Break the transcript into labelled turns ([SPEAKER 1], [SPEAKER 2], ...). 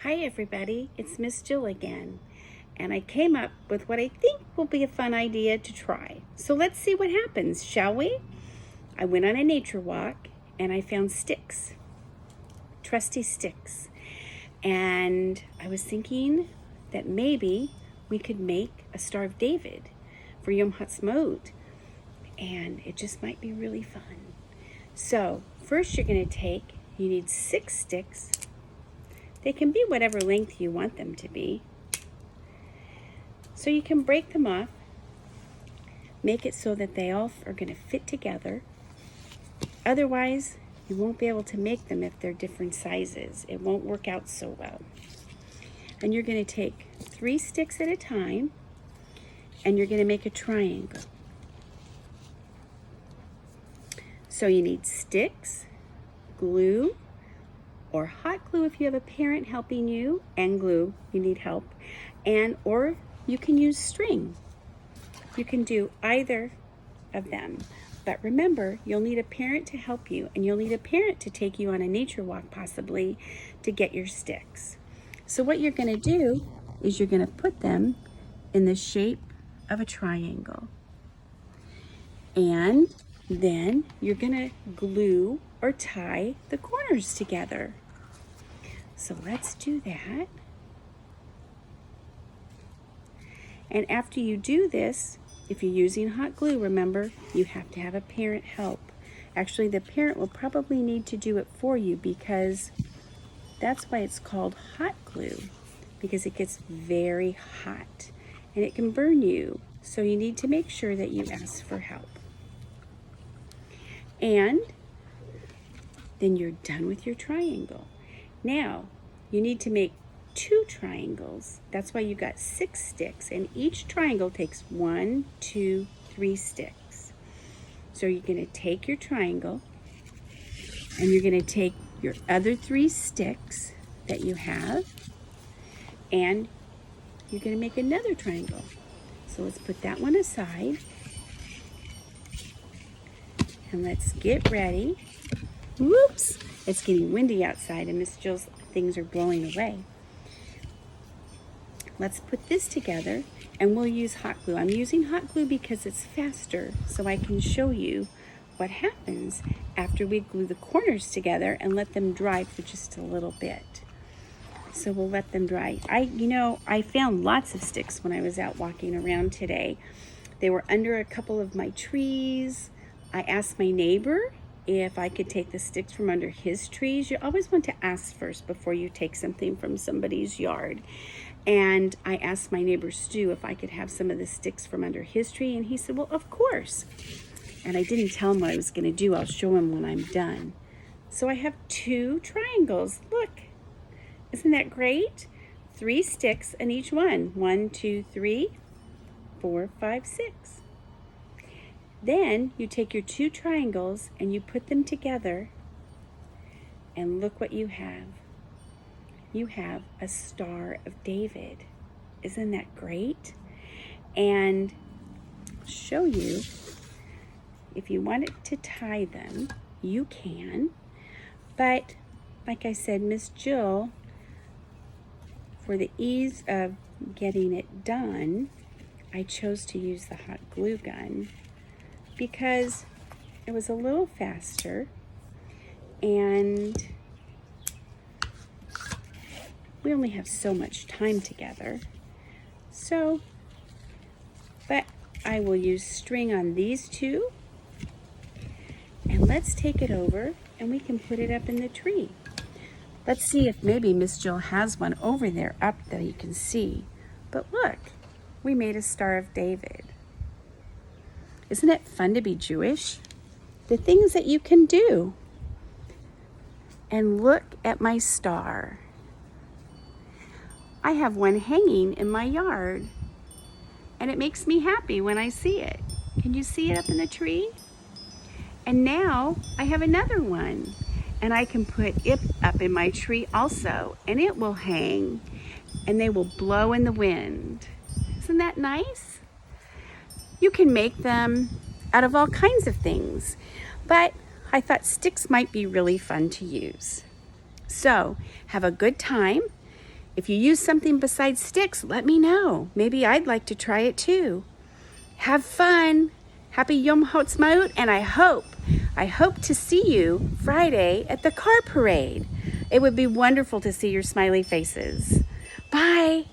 [SPEAKER 1] Hi everybody, it's Miss Jill again, and I came up with what I think will be a fun idea to try. So let's see what happens, shall we? I went on a nature walk and I found sticks, trusty sticks, and I was thinking that maybe we could make a Star of David for Yom Ha'atzmaut, and it just might be really fun. So first you need 6 sticks. They can be whatever length you want them to be. So you can break them off, make it so that they all are going to fit together. Otherwise, you won't be able to make them if they're different sizes. It won't work out so well. And you're going to take 3 sticks at a time, and you're going to make a triangle. So you need sticks, glue, or hot glue if you have a parent helping you, and glue, you need help, or you can use string. You can do either of them. But remember, you'll need a parent to help you, and you'll need a parent to take you on a nature walk possibly to get your sticks. So what you're going to do is you're going to put them in the shape of a triangle. And then you're going to glue or tie the corners together. So let's do that. And after you do this, if you're using hot glue, remember, you have to have a parent help. Actually, the parent will probably need to do it for you because that's why it's called hot glue, because it gets very hot and it can burn you. So you need to make sure that you ask for help. And then you're done with your triangle. Now, you need to make 2 triangles. That's why you got 6 sticks, and each triangle takes 1, 2, 3 sticks. So you're going to take your triangle, and you're going to take your other 3 sticks that you have, and you're going to make another triangle. So let's put that one aside, and let's get ready. Whoops! It's getting windy outside and Miss Jill's things are blowing away. Let's put this together and we'll use hot glue. I'm using hot glue because it's faster, so I can show you what happens after we glue the corners together and let them dry for just a little bit. So we'll let them dry. I found lots of sticks when I was out walking around today. They were under a couple of my trees. I asked my neighbor if I could take the sticks from under his trees. You always want to ask first before you take something from somebody's yard. And I asked my neighbor Stu if I could have some of the sticks from under his tree, and he said, well, of course. And I didn't tell him what I was going to do. I'll show him when I'm done. So I have 2 triangles. Look, isn't that great? 3 sticks in each one. 1, 2, 3, 4, 5, 6. Then you take your 2 triangles and you put them together, and look what you have. You have a Star of David. Isn't that great? And I'll show you, if you wanted to tie them, you can. But like I said, Miss Jill, for the ease of getting it done, I chose to use the hot glue gun, because it was a little faster and we only have so much time together. But I will use string on these 2, and let's take it over and we can put it up in the tree. Let's see if maybe Miss Jill has one over there up that you can see. But look, we made a Star of David. Isn't it fun to be Jewish? The things that you can do. And look at my star. I have one hanging in my yard, and it makes me happy when I see it. Can you see it up in the tree? And now I have another one, and I can put it up in my tree also, and it will hang, and they will blow in the wind. Isn't that nice? You can make them out of all kinds of things, but I thought sticks might be really fun to use. So have a good time. If you use something besides sticks, let me know. Maybe I'd like to try it too. Have fun. Happy Yom Ha'atzmaut, and I hope to see you Friday at the car parade. It would be wonderful to see your smiley faces. Bye.